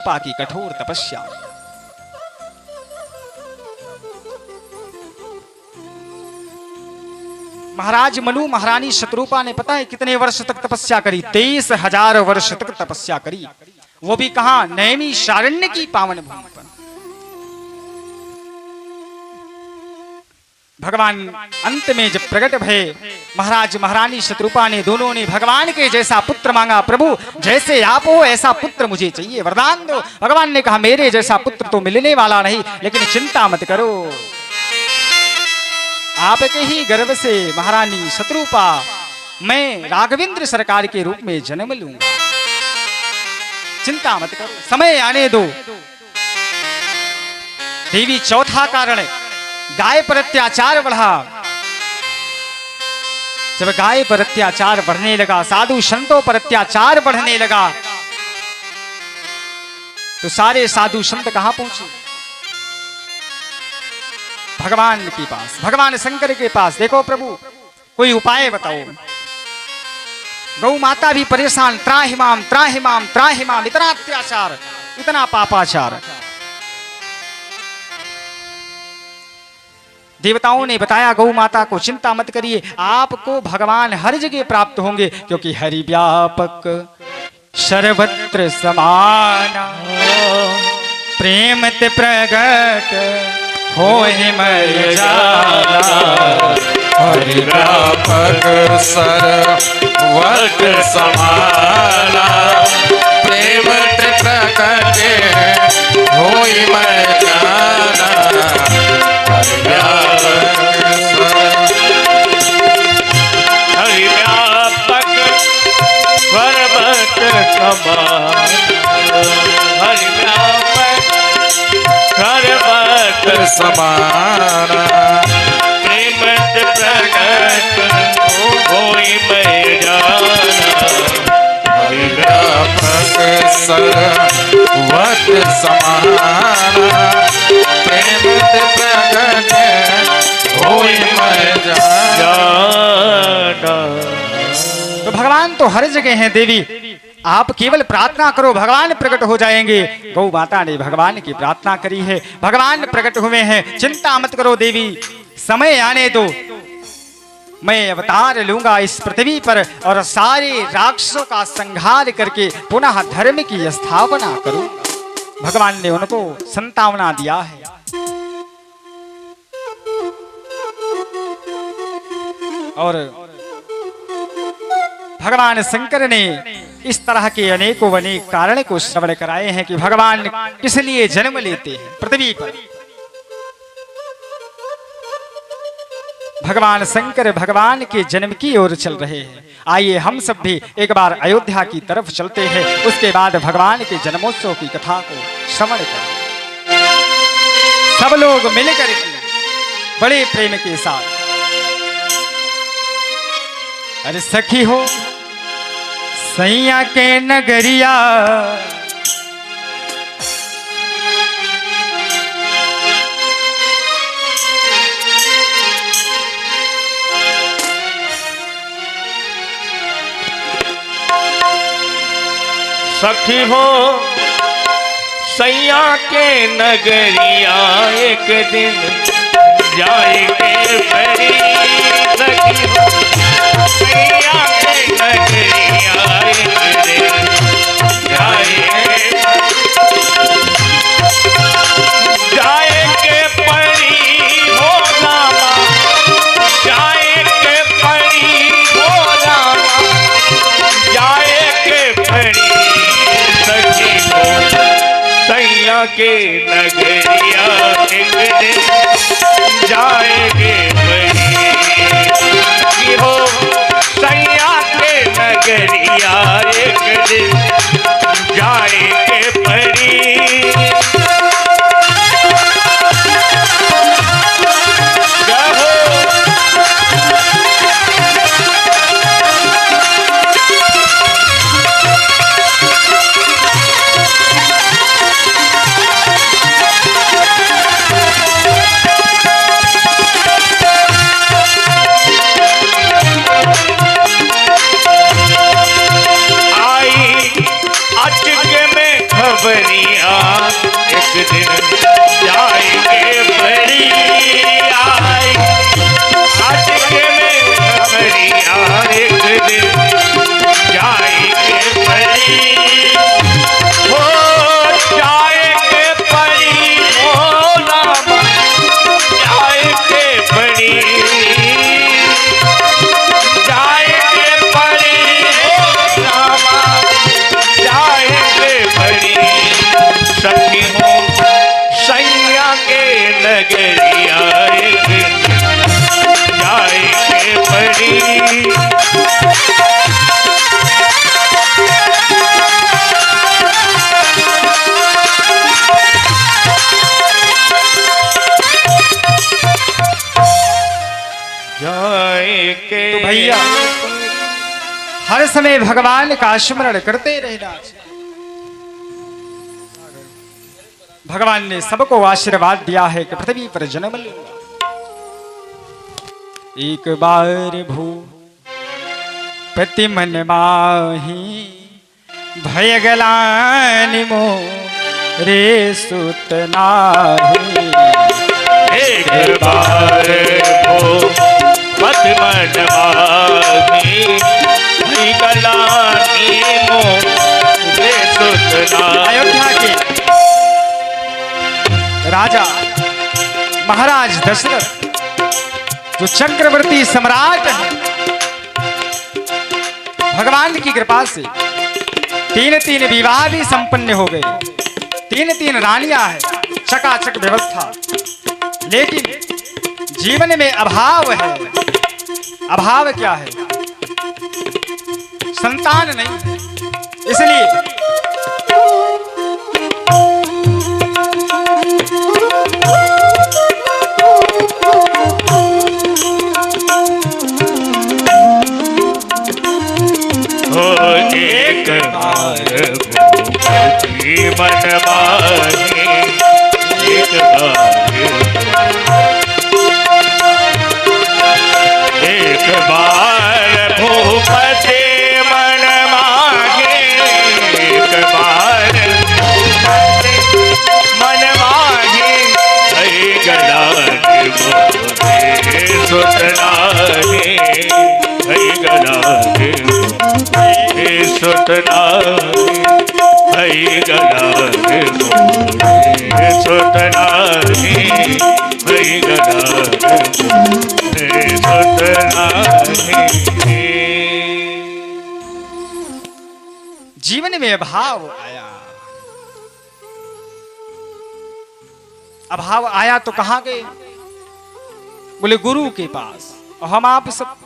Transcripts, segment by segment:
की कठोर तपस्या। महाराज मनु महारानी शत्रुपा ने पता है कितने वर्ष तक तपस्या करी? 23,000 वर्ष तक तपस्या करी, वो भी कहां? नैमिषारण्य की पावन भूमि पर। भगवान अंत में जब प्रकट भये, महाराज महारानी शत्रुपा ने दोनों ने भगवान के जैसा पुत्र मांगा। प्रभु जैसे आप हो ऐसा पुत्र मुझे चाहिए, वरदान दो। भगवान ने कहा मेरे जैसा पुत्र तो मिलने वाला नहीं, लेकिन चिंता मत करो, आपके ही गर्भ से महारानी शत्रुपा मैं राघवेंद्र सरकार के रूप में जन्म लूंगा, चिंता मत करो, समय आने दो। देवी चौथा कारण, गाय पर अत्याचार बढ़ा। जब गाय पर अत्याचार बढ़ने लगा, साधु संतों पर अत्याचार बढ़ने लगा, तो सारे साधु संत कहां पहुंचे? भगवान के पास, भगवान शंकर के पास। देखो प्रभु कोई उपाय बताओ। गौ माता भी परेशान, त्राहिमाम त्राहिमाम त्राहिमाम, इतना अत्याचार, इतना पापाचार। देवताओं ने बताया गौ माता को चिंता मत करिए, आपको भगवान हर जगह प्राप्त होंगे, क्योंकि हरि व्यापक सर्वत्र समाना, प्रेम ते प्रगट होहि मय जाला। हरि व्यापक सर्वत्र समाना, प्रेम ते प्रगट होहि मय जाला। हरि व्यापक सर्वत्र समाना, हरि व्यापक सर्वत्र समाना, प्रेम प्रकट होई मैं जाना। हरि व्यापक सर्वत्र समाना, प्रेम प्रकट होई मैं जाना। तो भगवान तो हर जगह हैं देवी, आप केवल प्रार्थना करो भगवान प्रकट हो जाएंगे। गौ माता ने भगवान की प्रार्थना करी है, भगवान प्रकट हुए हैं, चिंता मत करो देवी, समय आने दो, मैं अवतार लूंगा इस पृथ्वी पर और सारे राक्षसों का संहार करके पुनः धर्म की स्थापना करूंगा। भगवान ने उनको संतावना दिया है। और भगवान शंकर ने इस तरह के अनेकों अनेक कारण को श्रवण कराए हैं कि भगवान किस लिए जन्म लेते हैं पृथ्वी पर। भगवान शंकर भगवान के जन्म की ओर चल रहे हैं। आइए हम सब भी एक बार अयोध्या की तरफ चलते हैं, उसके बाद भगवान के जन्मोत्सव की कथा को श्रवण करें। सब लोग मिलकर के बड़े प्रेम के साथ। अरे सखी हो सैया के नगरिया, सखी हो सैया के नगरिया, एक दिन जाएंगे परी। सखी हो सैया के नगरिया, एक दिन जाएंगे परी हो रामा, जाएंगे परी हो रामा, जाएंगे परी। सखी हो सैया के नगरिया, एक दिन जाएंगे परी। सखी हो सैया के नगरिया, एक दिन जाएंगे परी। खबरिया एक दिन जाएंगे बड़ी आई अटके में खबरिया एक दिन जाएंगे बड़ी हो जाएंगे बड़ी हो रामा जाएंगे बड़ी जाएंगे बड़ी हो रामा जाएंगे बड़ी सखी हो सैया के नगरिया एक दिन जाएंगे बड़ी तो भैया हर समय भगवान का स्मरण करते रहना चाहिए। भगवान ने सबको आशीर्वाद दिया है कि पृथ्वी पर जन्म लूंगा, एक बार भू पति मन माही भय गलानि मो रे सुत नाही। एक बार हो पत मन माही गलानी मोरे सुतना। अयोध्या के राजा महाराज दशरथ जो चक्रवर्ती सम्राट है, भगवान की कृपा से तीन विवाह भी संपन्न हो गए, तीन रानियां हैं, चकाचक व्यवस्था। लेकिन जीवन में अभाव है। अभाव क्या है? संतान नहीं है। इसलिए एक बार भूपति मन माही एक बार भूपति मन माहे एक बार मन माहे हई गलानी मोरे सुतनानी हई गलानी मोरे सुतनानी हई गलानी मोरे सुतनानी हई गलानी मोरे सुतनानी। जीवन में अभाव आया। अभाव आया तो कहां गए? बोले गुरु के पास। और हम आप सब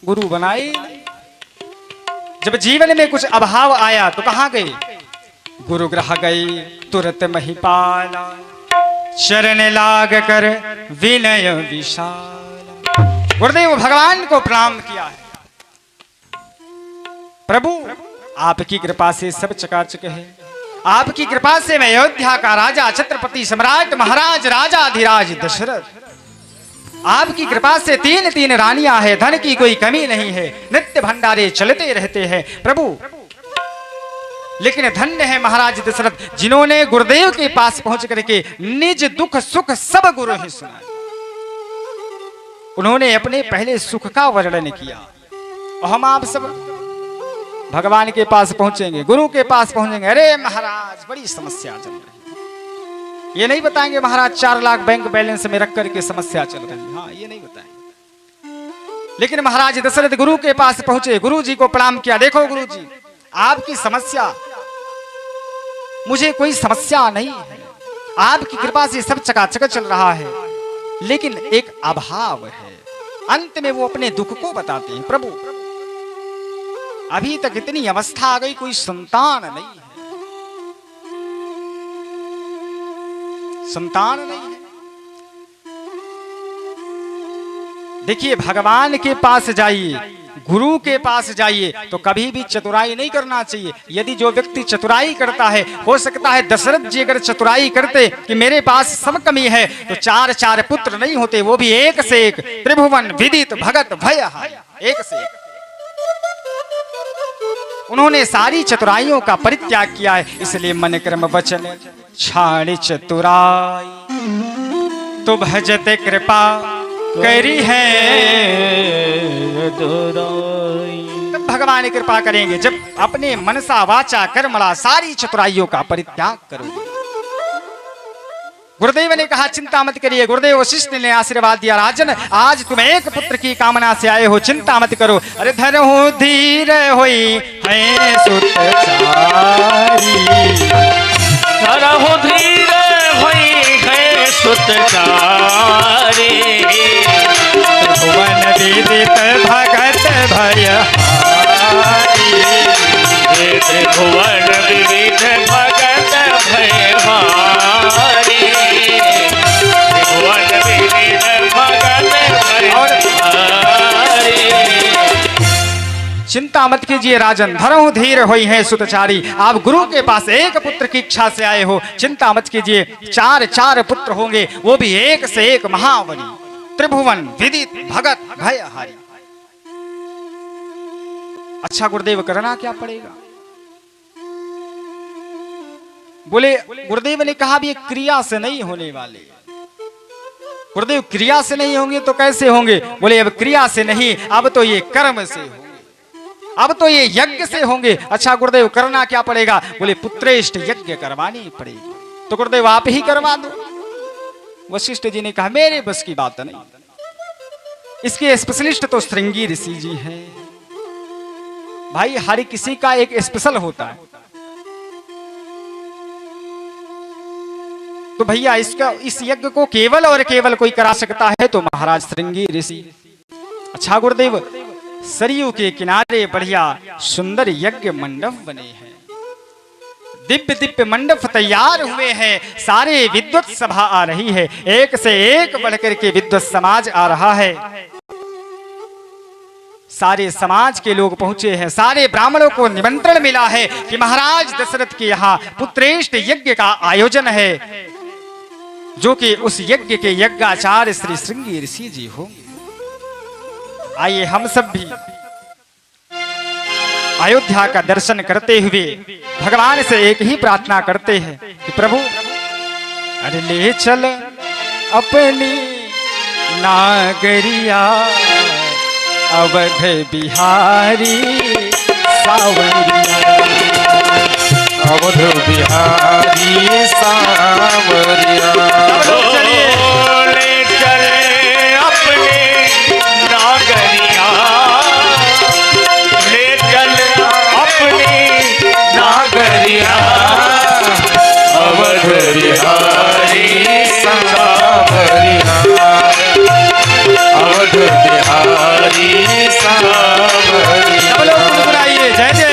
गुरु बनाए नहीं। जब जीवन में कुछ अभाव आया तो कहां गए? गुरु ग्रह गए तुरंत महिपाला, शरण लाग कर विनय विशाल। गुरुदेव भगवान को प्रणाम किया है। प्रभु आपकी कृपा से सब चकाचक है। आपकी कृपा से मैं अयोध्या का राजा छत्रपति सम्राट महाराज राजाधिराज दशरथ। आपकी कृपा से तीन रानियां हैं, धन की कोई कमी नहीं है, नित्य भंडारे चलते रहते हैं प्रभु। लेकिन धन्य है महाराज दशरथ जिन्होंने गुरुदेव के पास पहुंच करके निज दुख सुख सब गुरु ही सुनाए। उन्होंने अपने पहले सुख का वर्णन किया। और हम आप सब भगवान के पास पहुंचेंगे, गुरु के पास पहुंचेंगे, अरे महाराज बड़ी समस्या चल रही है। ये नहीं बताएंगे महाराज 4 लाख बैंक बैलेंस में रख करके समस्या चल रही है, हाँ ये नहीं बताएंगे। लेकिन महाराज दशरथ गुरु के पास पहुंचे, गुरु जी को प्रणाम किया। देखो गुरु जी आपकी समस्या, मुझे कोई समस्या नहीं है, आपकी कृपा से सब चकाचक चल रहा है, लेकिन एक अभाव है। अंत में वो अपने दुख को बताते हैं। प्रभु अभी तक इतनी अवस्था आ गई, कोई संतान नहीं है, संतान नहीं है। देखिए भगवान के पास जाइए, गुरु के पास जाइए तो कभी भी चतुराई नहीं करना चाहिए। यदि जो व्यक्ति चतुराई करता है, हो सकता है दशरथ जी अगर चतुराई करते कि मेरे पास सब कमी है तो 4 पुत्र नहीं होते, वो भी एक से एक, त्रिभुवन विदित भगत भय, एक से एक। उन्होंने सारी चतुराइयों का परित्याग किया है, इसलिए मन कर्म वचन छाड़ चतुराई तो भजते कृपा करी है तब भगवान कृपा करेंगे जब अपने मनसा वाचा कर्मणा सारी चतुराइयों का परित्याग करोगे। गुरुदेव ने कहा चिंता मत करिए। गुरुदेव वशिष्ठ ने आशीर्वाद दिया, राजन आज तुम एक पुत्र की कामना से आए हो, चिंता मत करो। अरे धरहु धीर होई है सुतचारी, धरहु धीर होई है सुतचारी, त्रिभुवन विदित भगत भयहारी, त्रिभुवन विविध भगत भयहारी, त्रिभुवन विविध भगत भयहारी। चिंता मत कीजिए राजन, धरहु धीर होई है सुतचारी। आप गुरु के पास एक पुत्र की इच्छा से आए हो, चिंता मत कीजिए। चार पुत्र होंगे, वो भी एक से एक महाबली, त्रिभुवन विदित भगत भयहारी। अच्छा गुरुदेव करना क्या पड़ेगा? बोले गुरुदेव ने कहा भी ये क्रिया से नहीं होने वाले। गुरुदेव क्रिया से नहीं होंगे तो कैसे होंगे? बोले अब क्रिया से नहीं, अब तो ये कर्म से होंगे, अब तो ये यज्ञ से होंगे। अच्छा गुरुदेव करना क्या पड़ेगा? बोले पुत्रेष्ट यज्ञ करवानी पड़ेगी। तो गुरुदेव आप ही करवा दो। वशिष्ठ जी ने कहा मेरे बस की बात नहीं, इसके स्पेशलिस्ट तो श्रृंगी ऋषि जी हैं। भाई हर किसी का एक स्पेशल होता है, तो भैया इस यज्ञ को केवल और केवल कोई करा सकता है तो महाराज श्रृंगी ऋषि। अच्छा गुरुदेव सरयू के किनारे बढ़िया सुंदर यज्ञ मंडप बने हैं, दिव्य दिव्य मंडप तैयार हुए हैं, सारे विद्वत सभा आ रही है, एक से एक बढ़कर के विद्वत समाज आ रहा है। सारे समाज के लोग पहुंचे हैं, सारे ब्राह्मणों को निमंत्रण मिला है कि महाराज दशरथ के यहाँ पुत्रेष्ट यज्ञ का आयोजन है, जो कि उस यज्ञ के यज्ञाचार्य श्री श्रृंगी ऋषि जी होंगे। आइए हम सब भी अयोध्या का दर्शन करते हुए भगवान से एक ही प्रार्थना करते हैं कि प्रभु अरे ले चल अपनी नागरिया अवध बिहारी सावरिया, अवध बिहारी सावरिया। ले चले अपने नागरिया, ले चल अपने नागरिया, अवध बिहारी सावरिया, अवध बिहारी सावरिया। सब लोग गुनगुनाइए जय जय।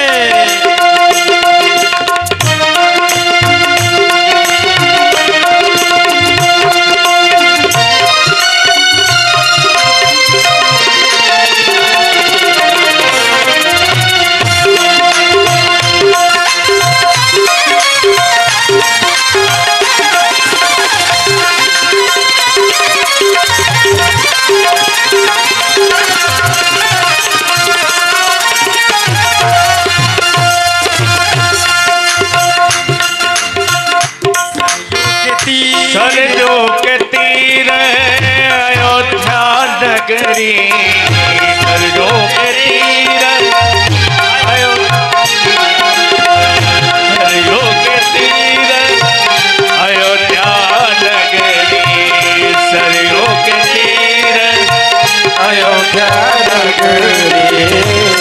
सरयू के तीर अयोध्या नगरी, सरयू के तीर सरयू के तीर अयोध्या नगरी, सरयू के तीर अयोध्या नगरी,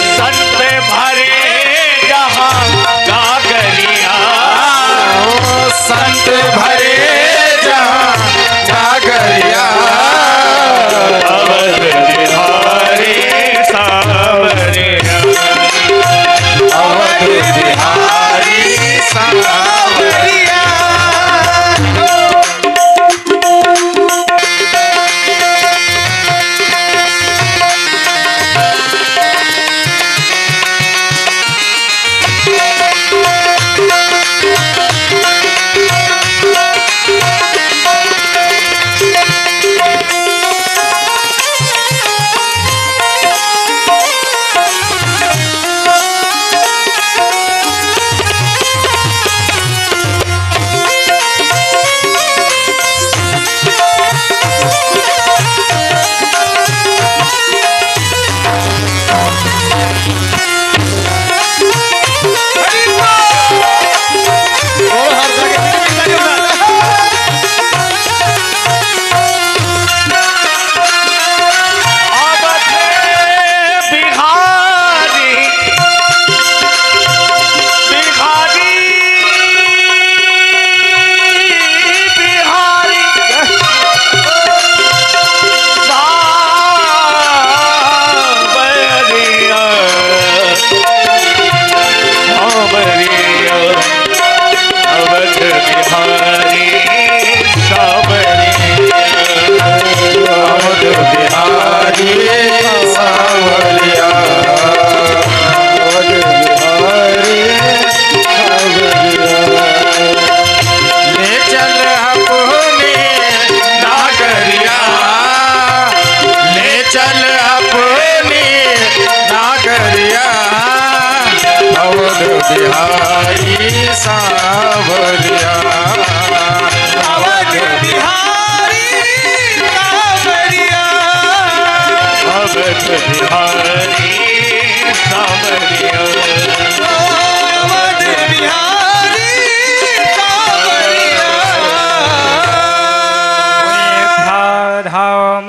संत भरे जहाँ गागरिया, संत भरे जहाँ नागरिया, अवध बिहारी सावरिया, अवध बिहारी सावरिया।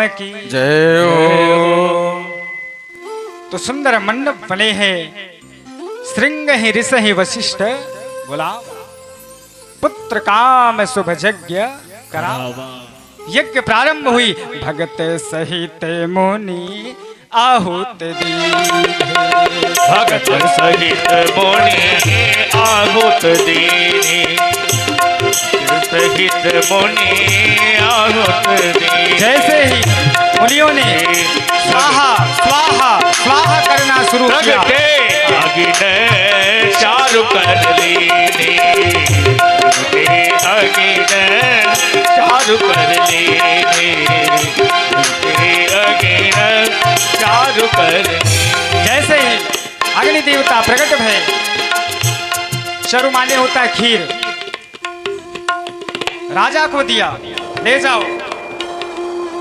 राम की जय हो। तो सुंदर मंडप बने हैं, श्रृंग ही ऋष ही वशिष्ठ बोला, पुत्र काम शुभ यज्ञ करा। यज्ञ प्रारंभ हुई, भगत सहित मुनि आहुत दीने। भगत सहित मुनि आहुत दीने, सहित मुनि आहुत दीने। जैसे ही मुनियों ने स्वाहा स्वाहा स्वाहा करना शुरू किया, अग्नि चारु कर लीने, अग्नि चारु कर लीने, अग्नि चारु कर। जैसे ही अग्नि देवता प्रकट भय, चरु माने होता है खीर, राजा को दिया, ले जाओ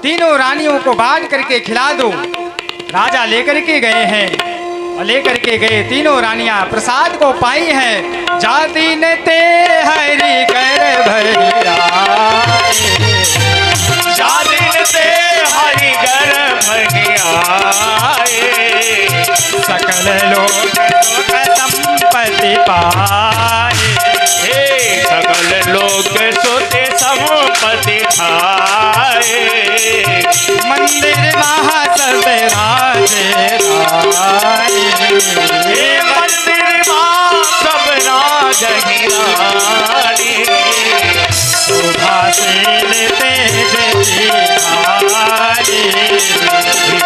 तीनों रानियों को बांध करके खिला दो। राजा लेकर के गए हैं और लेकर के गए तीनों रानियां प्रसाद को पाई हैं। जाति न ते हरि कर भैया, जाति न ते हरि कर भैयाए, सकल लोग संपत्ति पाए, सकल लोग सोते संपत्ति पाए। मंदिर महा सब राजे रानी, मंदिर मां सब राजनी रानी, शोभाशील तेज दिखाई,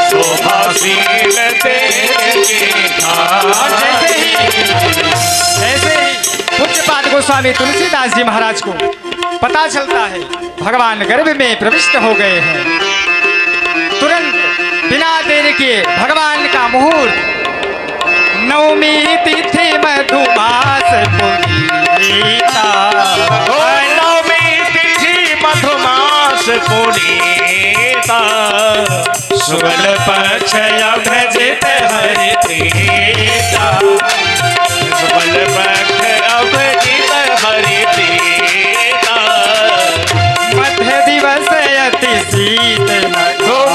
शोभाशील तेज और जैसे ही पूज्यपाद गोस्वामी तुलसीदास जी महाराज को पता चलता है भगवान गर्भ में प्रविष्ट हो गए हैं, तुरंत बिना देर के भगवान का मुहूर्त नवमी तिथि मधुमास पुनीता, नवमी तिथि मधुमास पुनीता, शुक्ल पक्ष अभजित हरिप्रीता, शुक्ल पक्ष अभजित हरिप्रीता, मध्य दिवस अति शीत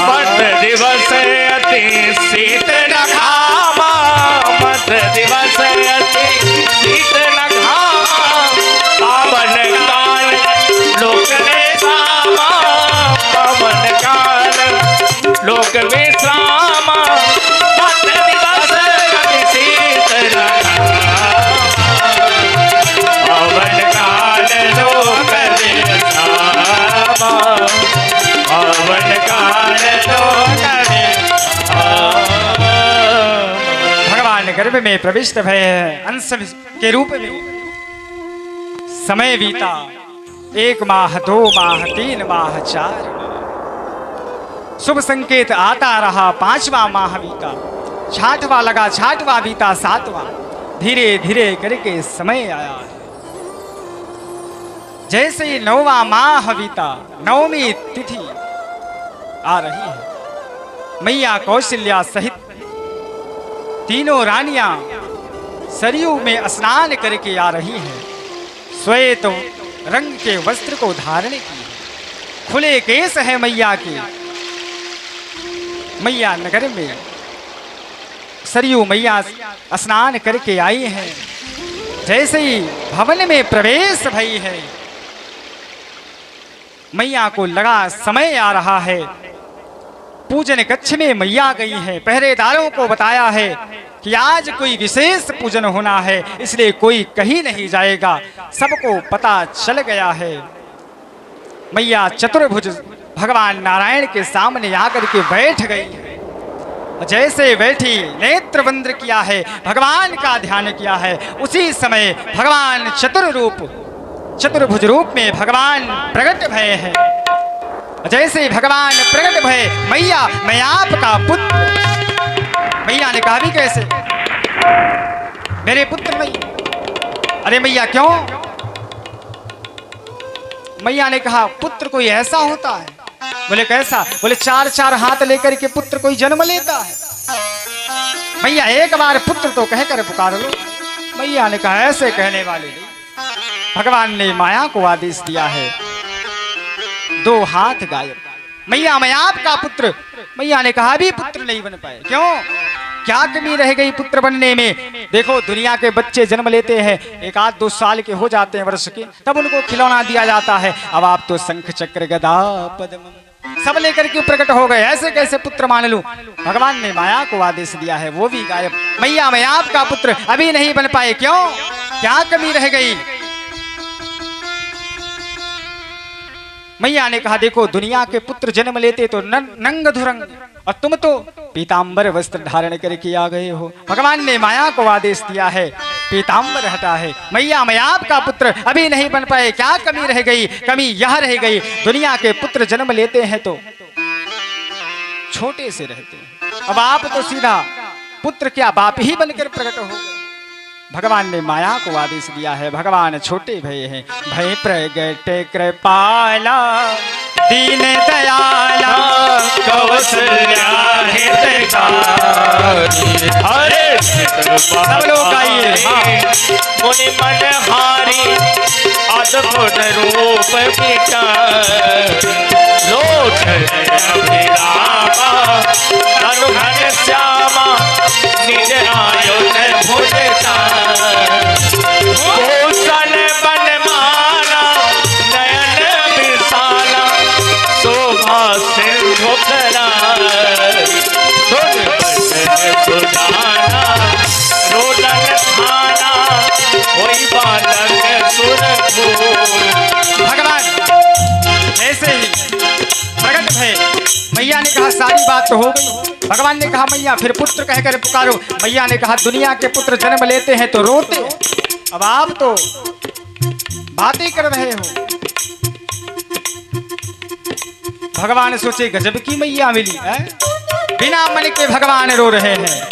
मध्य दिवस अति शीत नघामा, मध्य दिवस अति शीत नघामा, पावन काल लोक विश्रामा, पावन काल लोक विश्रामा, मध्य दिवस अति शीत नघामा, पावन काल लोक विश्रामा, पावन काल लोक भगवान गर्भ में प्रविष्ट भय है अंश के रूप में। समय बीता 1 माह 2 माह 3 माह 4 माह, शुभ संकेत आता रहा। 5वां माह बीता, 6वां लगा, 6वां बीता, 7वां, धीरे धीरे करके समय आया है। जैसे ही 9वां माह बीता, 9वीं तिथि आ रही है, मैया कौशल्या सहित तीनों रानियां सरयू में स्नान करके आ रही हैं। श्वेत रंग के वस्त्र को धारण किए, खुले केस है मैया के। मैया नगर में सरयू मैया स्नान करके आई हैं। जैसे ही भवन में प्रवेश भई है, मैया को लगा समय आ रहा है, पूजन कक्ष में मैया गई है। पहरेदारों को बताया है कि आज कोई विशेष पूजन होना है, इसलिए कोई कहीं नहीं जाएगा। सबको पता चल गया है। मैया चतुर्भुज भगवान नारायण के सामने आकर के बैठ गई है। जैसे बैठी, नेत्र बंद किया है, भगवान का ध्यान किया है। उसी समय भगवान चतुर्भुज रूप में भगवान प्रकट भय है। जैसे भगवान प्रकट भय, मैया मैं आपका पुत्र। मैया ने कहा भी कैसे, मेरे पुत्र मैया। अरे मैया क्यों? मैया ने कहा पुत्र कोई ऐसा होता है। बोले कैसा? बोले 4 हाथ लेकर के पुत्र कोई जन्म लेता है। मैया एक बार पुत्र तो कहकर पुकार लो। मैया ने कहा ऐसे कहने वाले नहीं। भगवान ने माया को आदेश दिया है, 2 हाथ गायब। मैया मैं आपका पुत्र। मैया ने कहा भी पुत्र नहीं बन पाए, क्यों? क्या कमी रह गई पुत्र बनने में? देखो दुनिया के बच्चे जन्म लेते हैं, 1-2 साल के हो जाते हैं वर्ष के, तब उनको खिलौना दिया जाता है। अब आप तो शंख चक्र गदा पद्म सब लेकर के प्रकट हो गए, ऐसे कैसे पुत्र मान लूं? भगवान ने माया को आदेश दिया है, वो भी गायब। मैया मैं आपका पुत्र अभी नहीं बन पाए, क्यों? क्या कमी रह गई? मैया ने कहा देखो दुनिया के पुत्र जन्म लेते तो नंग धुरंग, और तुम तो पीतांबर वस्त्र धारण करके आ गए हो। भगवान ने माया को आदेश दिया है पीतांबर हटा है। मैया मैं आपका पुत्र अभी नहीं बन पाए, क्या कमी रह गई? कमी यह रह गई दुनिया के पुत्र जन्म लेते हैं तो छोटे से रहते हैं, अब आप तो सीधा पुत्र क्या बाप ही बनकर प्रकट हो गए। भगवान ने माया को आदेश दिया है, भगवान छोटे भय हैं, भय प्रगट कृपाला दीन दयाला कौशल्या हितकारी हरे सब लोग गाइए। मुनि मन हारी अद्भुत रूप पिता लोचन अभिरामा तनु घन श्यामा निज आयुध भुजता कौशल बनमाना नयन विशाला शोभा सिंधु करा सुदाना रोदन थाना वही बालक सुरभू। भगवान ऐसे ही प्रकट भय। मैया ने कहा सारी बात तो हो गई। भगवान ने कहा मैया फिर पुत्र कहकर पुकारो। मैया ने कहा दुनिया के पुत्र जन्म लेते हैं तो रोते, अब आप तो बातें कर रहे हो। भगवान सोचे गजब की मैया मिली है, बिना मन के भगवान रो रहे हैं।